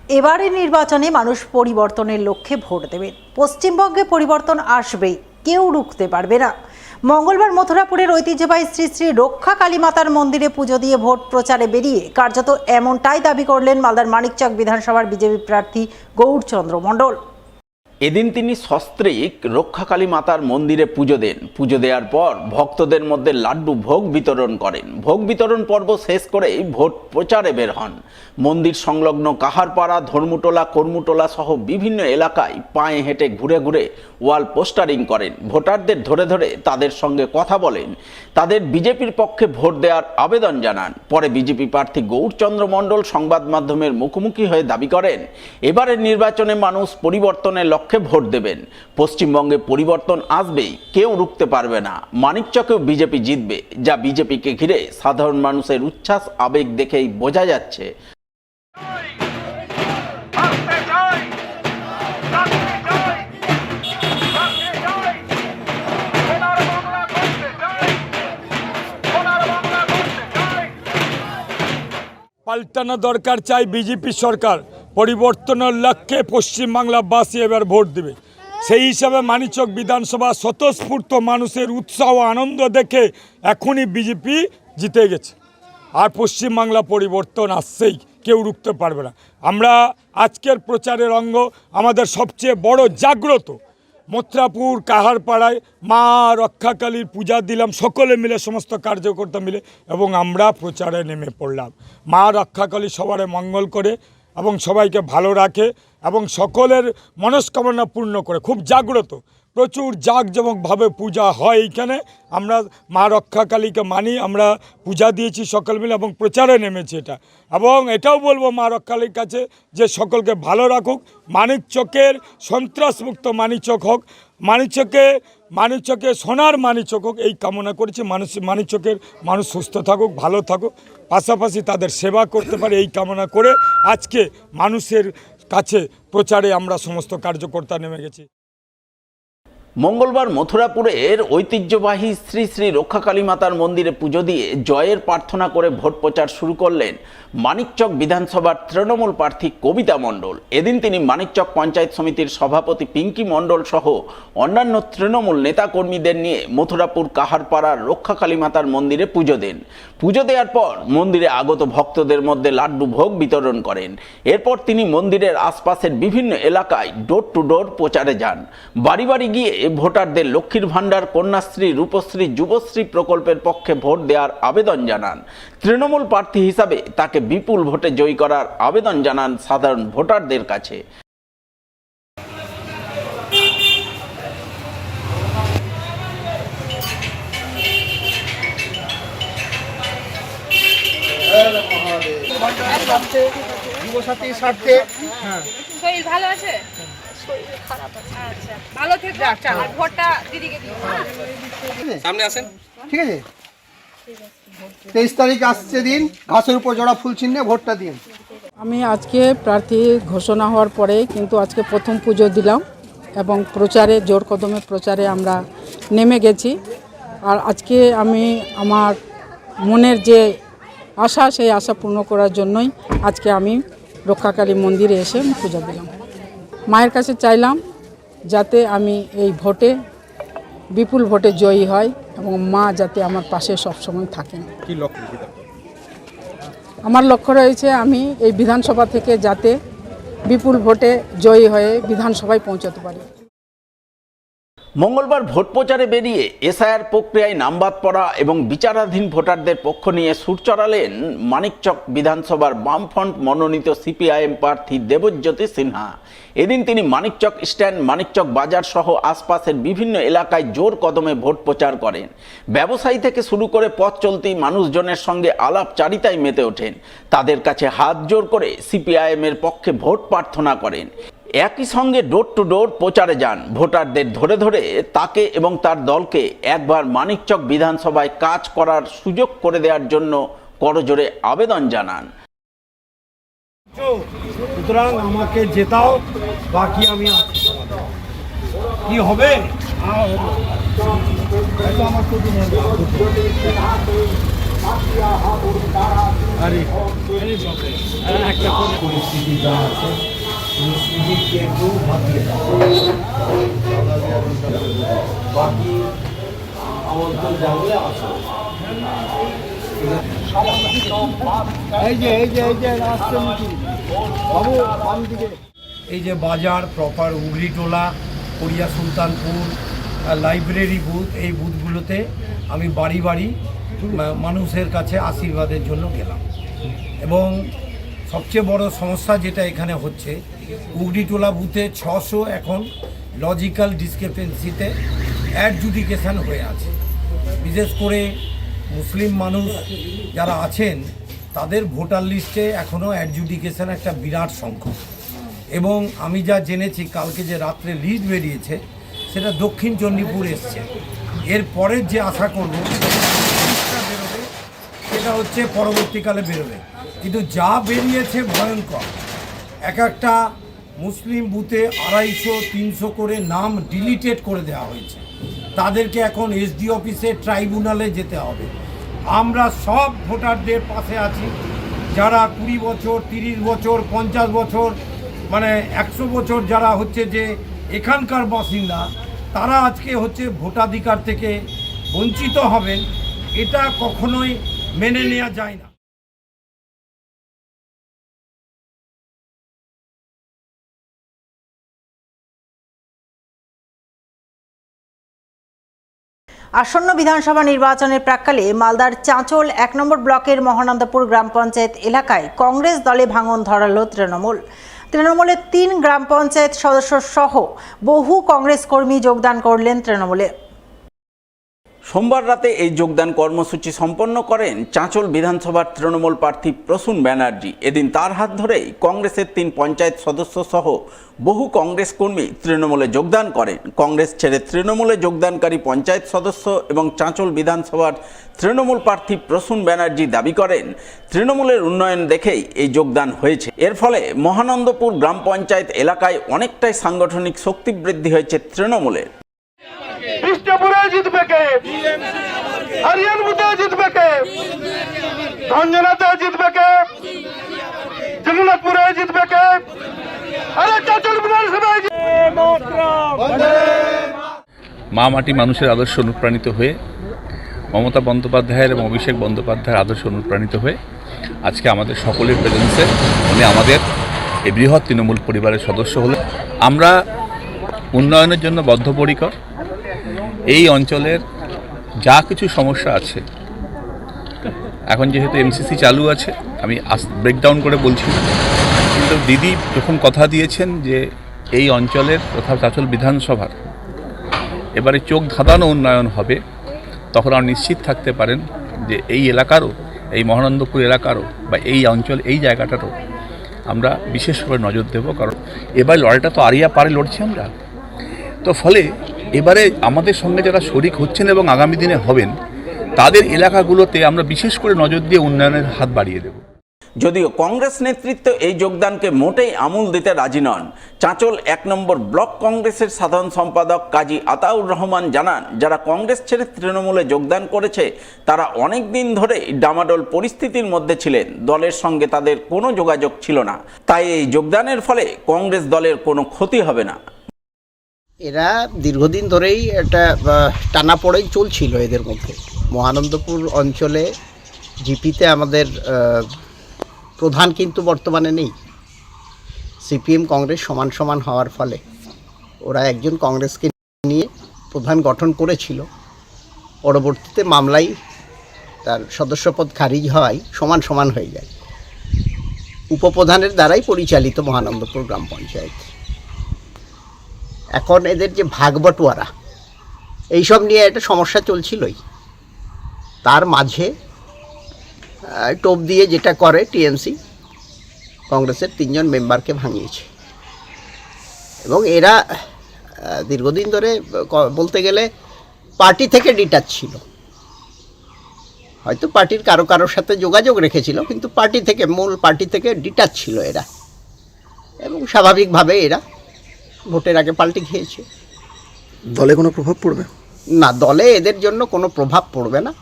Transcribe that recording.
এবারের নির্বাচনে মানুষ পরিবর্তনের লক্ষ্যে ভোট দেবেন। পশ্চিমবঙ্গে পরিবর্তন আসবেই, কেউ রুখতে পারবে না। মঙ্গলবার মথুরাপুরের ঐতিহ্যবাহী শ্রী শ্রী রক্ষা কালী মাতার মন্দিরে পুজো দিয়ে ভোট প্রচারে বেরিয়ে কার্যত এমনটাই দাবি করলেন মালদার মানিকচক বিধানসভার বিজেপি প্রার্থী গৌরচন্দ্র মণ্ডল। এদিন তিনি সস্ত্রীক রক্ষাকালী মাতার মন্দিরে পুজো দেন। পুজো দেওয়ার পর ভক্তদের মধ্যে লাড্ডু ভোগ বিতরণ করেন। ভোগ বিতরণ পর্ব শেষ করেই ভোট প্রচারে বের হন। মন্দির সংলগ্ন কাহারপাড়া, ধর্মটোলা, কর্মটোলা সহ বিভিন্ন এলাকায় পায়ে হেঁটে ঘুরে ঘুরে ওয়াল পোস্টারিং করেন। ভোটারদের ধরে ধরে তাদের সঙ্গে কথা বলেন, তাদের বিজেপির পক্ষে ভোট দেওয়ার আবেদন জানান। পরে বিজেপি প্রার্থী গৌরচন্দ্র মণ্ডল সংবাদ মাধ্যমের মুখোমুখি হয়ে দাবি করেন, এবারের নির্বাচনে মানুষ পরিবর্তনের লক্ষ্যে ভোট দেবেন। পশ্চিমবঙ্গে পরিবর্তন আসবেই, কেউ রুখতে পারবে না। মানিকচকেও বিজেপি জিতবে, যা বিজেপিকে ঘিরে সাধারণ মানুষের উচ্ছ্বাস আবেগ দেখেই বোঝা যাচ্ছে। পাল্টানো দরকার, চাই বিজেপি সরকার। পরিবর্তনের লক্ষ্যে পশ্চিমবাংলাবাসী এবার ভোট দেবে। সেই হিসাবে মানিকচক বিধানসভা স্বতঃস্ফূর্ত মানুষের উৎসাহ আনন্দ দেখে এখনই বিজেপি জিতে গেছে। আর পশ্চিমবাংলা পরিবর্তন আসছেই, কেউ রুখতে পারবে না। আমরা আজকের প্রচারের অঙ্গ আমাদের সবচেয়ে বড় জাগ্রত মথুরাপুর কাহারপাড়ায় মা রক্ষাকালীর পূজা দিলাম সকলে মিলে, সমস্ত কার্যকর্তা মিলে, এবং আমরা প্রচারে নেমে পড়লাম। মা রক্ষাকালী সবার মঙ্গল করে এবং সবাইকে ভালো রাখে এবং সকলের মনস্কামনা পূর্ণ করে। খুব জাগ্রত, প্রচুর জাঁকজমকভাবে পূজা হয় এইখানে। আমরা মা রক্ষাকালীকে মানি, আমরা পূজা দিয়েছি সকল মিলে এবং প্রচারে নেমেছি এটা। এবং এটাও বলবো মা রক্ষাকালীর কাছে যে সকলকে ভালো রাখুক, মানিকচকের সন্ত্রাসমুক্ত মানিকচক হোক, মানিকচকে সোনার মানিকচক হোক, এই কামনা করেছি। মানিকচকের মানুষ সুস্থ থাকুক, ভালো থাকুক, পাশাপাশি তাদের সেবা করতে পারে, এই কামনা করে আজকে মানুষের কাছে প্রচারে আমরা সমস্ত কার্যকর্তা নেমে গেছি। মঙ্গলবার মথুরাপুরের ঐতিহ্যবাহী শ্রী শ্রী রক্ষাকালী মাতার মন্দিরে পুজো দিয়ে জয়ের প্রার্থনা করে ভোট প্রচার শুরু করলেন মানিকচক বিধানসভার তৃণমূল প্রার্থী কবিতা মণ্ডল। এদিন তিনি মানিকচক পঞ্চায়েত সমিতির সভাপতি পিঙ্কি মণ্ডল সহ অন্যান্য তৃণমূল নেতাকর্মীদের নিয়ে মথুরাপুর কাহারপাড়ার রক্ষাকালী মাতার মন্দিরে পুজো দেন। পুজো দেওয়ার পর মন্দিরে আগত ভক্তদের মধ্যে লাড্ডু ভোগ বিতরণ করেন। এরপর তিনি মন্দিরের আশপাশের বিভিন্ন এলাকায় ডোর টু ডোর প্রচারে যান। বাড়ি বাড়ি গিয়ে ভোটারদের লক্ষ্মীর ভাণ্ডার, কন্যাশ্রী, রূপশ্রী, যুবশ্রী প্রকল্পের পক্ষে ভোট দেওয়ার আবেদন জানান। তৃণমূল প্রার্থী হিসাবে তাকে বিপুল ভোটে জয়ী করার আবেদন জানান সাধারণ ভোটারদের কাছে। যুবসাথী স্বার্থে শরীর ভালো আছে? আচ্ছা, ভালো থেকে আর ভোটটা দিদিকে দিন। সামনে আসেন, ঠিক আছে? 23 তারিখ আসছে দিন, ঘাসের উপর জোড়া ফুল চিহ্নে ভোটটা দিন। আমি আজকে প্রার্থী ঘোষণা হওয়ার পরে কিন্তু আজকে প্রথম পুজো দিলাম এবং প্রচারে জোর কদমে প্রচারে আমরা নেমে গেছি। আর আজকে আমি আমার মনের যে আশা, সেই আশা পূর্ণ করার জন্যই আজকে আমি রক্ষাকালী মন্দিরে এসে পূজা দিলাম। মায়ের কাছে চাইলাম যাতে আমি এই ভোটে বিপুল ভোটে জয়ী হয় এবং মা যাতে আমার পাশে সবসময় থাকেন। কি লক্ষ্য? আমার লক্ষ্য রয়েছে আমি এই বিধানসভা থেকে যাতে বিপুল ভোটে জয়ী হয়ে বিধানসভায় পৌঁছাতে পারি। মঙ্গলবার ভোট প্রচারে বেরিয়ে এসআইআর প্রক্রিয়ায় নাম বাদ পড়া এবং বিচারাধীন ভোটারদের পক্ষ নিয়ে সুর চড়ালেন মানিকচক বিধানসভার বামফ্রন্ট মনোনীত সিপিআইএম প্রার্থী দেবজ্যোতি সিনহা। এদিন তিনি মানিকচক স্ট্যান্ড, মানিকচক বাজার সহ আশপাশের বিভিন্ন এলাকায় জোর কদমে ভোট প্রচার করেন। ব্যবসায়ী থেকে শুরু করে পথ চলতি মানুষজনের সঙ্গে আলাপচারিতায় মেতে ওঠেন। তাদের কাছে হাত জোর করে সিপিআইএমের পক্ষে ভোট প্রার্থনা করেন। একই সঙ্গে ডোর টু ডোর প্রচারে যান। ভোটারদের ধরে ধরে তাকে এবং তার দলকে একবার মানিকচক বিধানসভায় কাজ করার সুযোগ করে দেওয়ার জন্য করজোড়ে আবেদন জানান। সুতরাং আমাকে জেতাও, বাকি আমি কি হবে পরিস্থিতি যা আছে পরিস্থিতিকে একটু ভাবিয়ে দাও। বাকি আমন্ত্রণ জানলে আসো। এই যে বাজার proper Uglitola, Koriya Sultanpur, library booth, এই বুথগুলোতে আমি বাড়ি বাড়ি মানুষের কাছে আশীর্বাদের জন্য গেলাম। এবং সবচেয়ে বড় সমস্যা যেটা এখানে হচ্ছে, উগলিটোলা বুথে 600 এখন লজিক্যাল ডিসক্রিপেন্সিতে অ্যাডজুডিকেশন হয়ে আছে। বিশেষ করে মুসলিম মানুষ যারা আছেন তাদের ভোটার লিস্টে এখনও অ্যাডজুডিকেশন একটা বিরাট সংখ্যক। এবং আমি যা জেনেছি, কালকে যে রাত্রে লিস্ট বেরিয়েছে সেটা দক্ষিণ চণ্ডীপুর এসছে। এর পরের যে আশা করব বেরোবে সেটা হচ্ছে পরবর্তীকালে বেরোবে। কিন্তু যা বেরিয়েছে ভয়ঙ্কর। এক একটা মুসলিম বুথে 250-300 করে নাম ডিলিটেড করে দেওয়া হয়েছে। তাদেরকে এখন এসডি অফিসে ট্রাইব্যুনালে যেতে হবে। আমরা সব ভোটারদের পাশে আছি, যারা 20 বছর, 30 বছর, 50 বছর, মানে 100 বছর যারা হচ্ছে যে এখানকার বাসিন্দা, তারা আজকে হচ্ছে ভোটাধিকার থেকে বঞ্চিত হবেন। এটা কখনোই মেনে নেওয়া যায় না। আসন্ন বিধানসভা নির্বাচনের প্রাক্কালে মালদার চাঁচল 1 নম্বর ব্লকের মহানন্দপুর গ্রাম পঞ্চায়েত এলাকায় কংগ্রেস দলে ভাঙন ধরালো তৃণমূলের 3 গ্রাম পঞ্চায়েত সদস্য সহ বহু কংগ্রেস কর্মী যোগদান করলেন তৃণমূলে। সোমবার রাতে এই যোগদান কর্মসূচি সম্পন্ন করেন চাঁচল বিধানসভার তৃণমূল প্রার্থী প্রসূন ব্যানার্জি। এদিন তার হাত ধরেই কংগ্রেসের 3 পঞ্চায়েত সদস্য সহ বহু কংগ্রেস কর্মী তৃণমূলে যোগদান করেন। কংগ্রেস ছেড়ে তৃণমূলে যোগদানকারী পঞ্চায়েত সদস্য এবং চাঁচল বিধানসভার তৃণমূল প্রার্থী প্রসূন ব্যানার্জি দাবি করেন, তৃণমূলের উন্নয়ন দেখেই এই যোগদান হয়েছে। এর ফলে মহানন্দপুর গ্রাম পঞ্চায়েত এলাকায় অনেকটাই সাংগঠনিক শক্তি বৃদ্ধি হয়েছে তৃণমূলের। কৃষ্ণপুরে জিতবে কে? হরিয়ানপুরে জিতবে কে? গঞ্জনাতে জিতবে কে? জগন্নাথপুরে জিতবে কে? আরে চাঁচল বিধানসভায় মা মাটি মানুষের আদর্শ অনুপ্রাণিত হয়ে, মমতা বন্দ্যোপাধ্যায়ের এবং অভিষেক বন্দ্যোপাধ্যায়ের আদর্শ অনুপ্রাণিত হয়ে আজকে আমাদের সকলের প্রেজেন্সে উনি আমাদের এই বৃহৎ তৃণমূল পরিবারের সদস্য হলেন। আমরা উন্নয়নের জন্য বদ্ধপরিকর। এই অঞ্চলের যা কিছু সমস্যা আছে, এখন যেহেতু এমসিসি চালু আছে, আমি ব্রেকডাউন করে বলছি না, কিন্তু দিদি যখন কথা দিয়েছেন যে এই অঞ্চলের তথা চাঁচল বিধানসভার এবারে চোখ ধাঁধানো উন্নয়ন হবে, তখন আর নিশ্চিত থাকতে পারেন যে এই এলাকারও, এই মহানন্দপুর এলাকারও বা এই অঞ্চল, এই জায়গাটারও আমরা বিশেষভাবে নজর দেব। কারণ এবার লড়াইটা তো আরিয়া পারে লড়ছি আমরা, তো ফলে এবারে আমাদের সঙ্গে যারা শরিক হচ্ছেন এবং আগামী দিনে হবেন, তাদের এলাকাগুলোতে আমরা বিশেষ করে নজর দিয়ে উন্নয়নের হাত বাড়িয়ে দেব। যদিও কংগ্রেস নেতৃত্ব এই যোগদানকে মোটেই আমূল দিতে রাজি নন। চাঁচল 1 নম্বর ব্লক কংগ্রেসের সাধারণ সম্পাদক কাজী আতাউর রহমান জানান, যারা কংগ্রেস ছেড়ে তৃণমূলে যোগদান করেছে তারা অনেক দিন ধরেই ডামাডোল পরিস্থিতির মধ্যে ছিলেন। দলের সঙ্গে তাদের কোনো যোগাযোগ ছিল না, তাই এই যোগদানের ফলে কংগ্রেস দলের কোনো ক্ষতি হবে না। এরা দীর্ঘদিন ধরেই একটা টানাপোড়েন চলছিল এদের মধ্যে। মহানন্দপুর অঞ্চলে জিপিতে আমাদের প্রধান কিন্তু বর্তমানে নেই। সিপিএম কংগ্রেস সমান সমান হওয়ার ফলে ওরা একজন কংগ্রেসকে নিয়ে প্রধান গঠন করেছিল। পরবর্তীতে মামলায় তার সদস্যপদ খারিজ হওয়ায় সমান সমান হয়ে যায়। উপপ্রধানের দ্বারাই পরিচালিত মহানন্দপুর গ্রাম পঞ্চায়েত। এখন এদের যে ভাগবটোয়ারা, এইসব নিয়ে একটা সমস্যা চলছিলই। তার মাঝে টোপ দিয়ে যেটা করে টিএমসি, কংগ্রেসের 3 জন মেম্বারকে ভাঙিয়েছে। এবং এরা দীর্ঘদিন ধরে বলতে গেলে পার্টি থেকে ডিটাচ ছিল। হয়তো পার্টির কারোর সাথে যোগাযোগ রেখেছিল, কিন্তু মূল পার্টি থেকে ডিটাচ ছিল এরা। এবং স্বাভাবিকভাবে এরা ভোটের আগে পাল্টে খেয়েছে। দলে কোনো প্রভাব পড়বে না? দলে এদের জন্য কোনো প্রভাব পড়বে না।